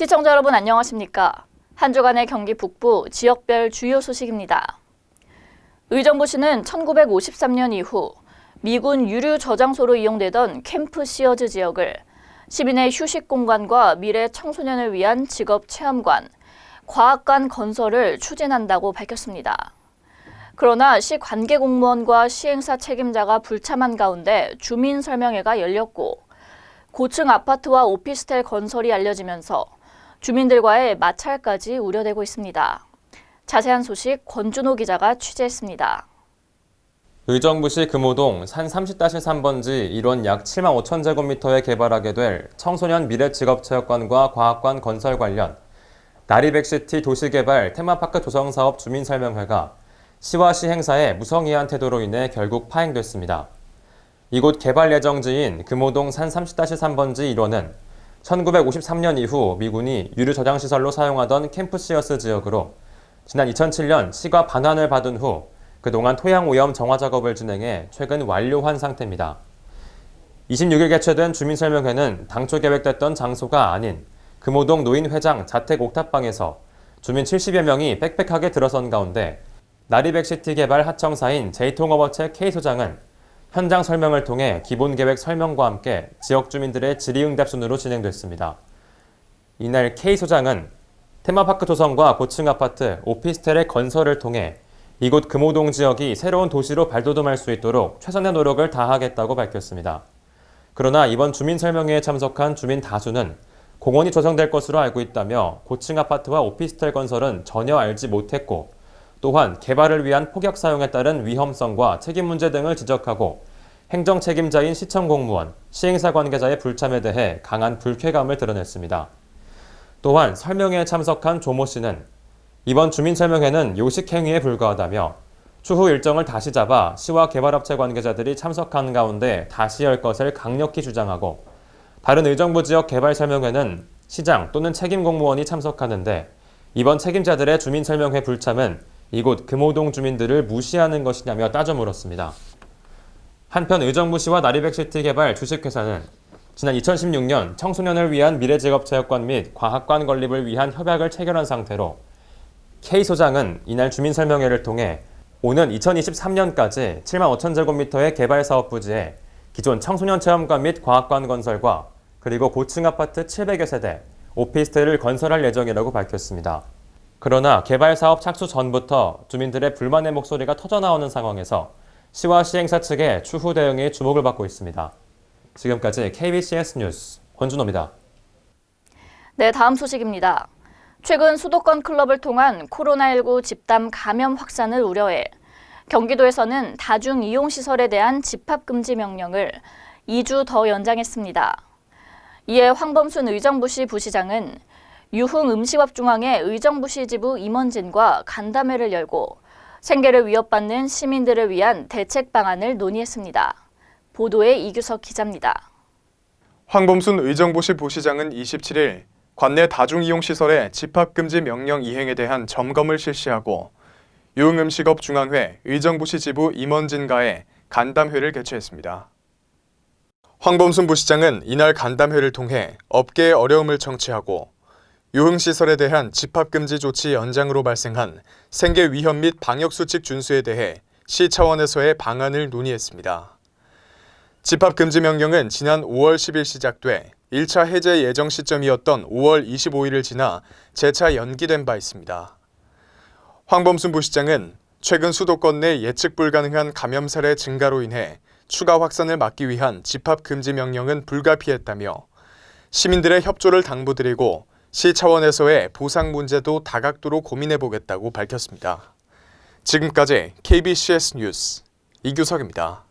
시청자 여러분 안녕하십니까? 한 주간의 경기 북부 지역별 주요 소식입니다. 의정부시는 1953년 이후 미군 유류 저장소로 이용되던 캠프 시어즈 지역을 시민의 휴식 공간과 미래 청소년을 위한 직업 체험관, 과학관 건설을 추진한다고 밝혔습니다. 그러나 시 관계 공무원과 시행사 책임자가 불참한 가운데 주민 설명회가 열렸고 고층 아파트와 오피스텔 건설이 알려지면서 주민들과의 마찰까지 우려되고 있습니다. 자세한 소식 권준호 기자가 취재했습니다. 의정부시 금호동 산 30-3번지 일원 약 7만 5천 제곱미터에 개발하게 될 청소년 미래직업체육관과 과학관 건설 관련 나리백시티 도시개발 테마파크 조성사업 주민설명회가 시와 시행사의 무성의한 태도로 인해 결국 파행됐습니다. 이곳 개발 예정지인 금호동 산 30-3번지 1호는 1953년 이후 미군이 유류 저장시설로 사용하던 캠프시어스 지역으로 지난 2007년 시가 반환을 받은 후 그동안 토양 오염 정화 작업을 진행해 최근 완료한 상태입니다. 26일 개최된 주민설명회는 당초 계획됐던 장소가 아닌 금호동 노인회장 자택 옥탑방에서 주민 70여 명이 빽빽하게 들어선 가운데 나리백시티 개발 하청사인 제2통업업체 K소장은 현장 설명을 통해 기본계획 설명과 함께 지역 주민들의 질의응답 순으로 진행됐습니다. 이날 K소장은 테마파크 조성과 고층 아파트, 오피스텔의 건설을 통해 이곳 금호동 지역이 새로운 도시로 발돋움할 수 있도록 최선의 노력을 다하겠다고 밝혔습니다. 그러나 이번 주민설명회에 참석한 주민 다수는 공원이 조성될 것으로 알고 있다며 고층 아파트와 오피스텔 건설은 전혀 알지 못했고 또한 개발을 위한 폭격 사용에 따른 위험성과 책임 문제 등을 지적하고 행정 책임자인 시청 공무원, 시행사 관계자의 불참에 대해 강한 불쾌감을 드러냈습니다. 또한 설명회에 참석한 조모 씨는 이번 주민설명회는 요식행위에 불과하다며 추후 일정을 다시 잡아 시와 개발업체 관계자들이 참석하는 가운데 다시 열 것을 강력히 주장하고 다른 의정부 지역 개발 설명회는 시장 또는 책임 공무원이 참석하는데 이번 책임자들의 주민설명회 불참은 이곳 금호동 주민들을 무시하는 것이냐며 따져 물었습니다. 한편 의정부시와 나리백시티 개발 주식회사는 지난 2016년 청소년을 위한 미래직업체육관 및 과학관 건립을 위한 협약을 체결한 상태로 K소장은 이날 주민설명회를 통해 오는 2023년까지 7만 5천 제곱미터의 개발 사업 부지에 기존 청소년 체험관 및 과학관 건설과 그리고 고층 아파트 700여 세대, 오피스텔을 건설할 예정이라고 밝혔습니다. 그러나 개발 사업 착수 전부터 주민들의 불만의 목소리가 터져나오는 상황에서 시와 시행사 측의 추후 대응에 주목을 받고 있습니다. 지금까지 KBCS 뉴스 권준호입니다. 네, 다음 소식입니다. 최근 수도권 클럽을 통한 코로나19 집단 감염 확산을 우려해 경기도에서는 다중이용시설에 대한 집합금지 명령을 2주 더 연장했습니다. 이에 황범순 의정부시 부시장은 유흥음식업중앙회 의정부시 지부 임원진과 간담회를 열고 생계를 위협받는 시민들을 위한 대책 방안을 논의했습니다. 보도에 이규석 기자입니다. 황범순 의정부시 부시장은 27일 관내 다중이용시설의 집합금지 명령 이행에 대한 점검을 실시하고 유흥음식업중앙회 의정부시 지부 임원진과의 간담회를 개최했습니다. 황범순 부시장은 이날 간담회를 통해 업계의 어려움을 청취하고 유흥시설에 대한 집합금지 조치 연장으로 발생한 생계 위험 및 방역수칙 준수에 대해 시 차원에서의 방안을 논의했습니다. 집합금지 명령은 지난 5월 10일 시작돼 1차 해제 예정 시점이었던 5월 25일을 지나 재차 연기된 바 있습니다. 황범순 부시장은 최근 수도권 내 예측 불가능한 감염 사례 증가로 인해 추가 확산을 막기 위한 집합금지 명령은 불가피했다며 시민들의 협조를 당부드리고 시 차원에서의 보상 문제도 다각도로 고민해보겠다고 밝혔습니다. 지금까지 KBCS 뉴스 이규석입니다.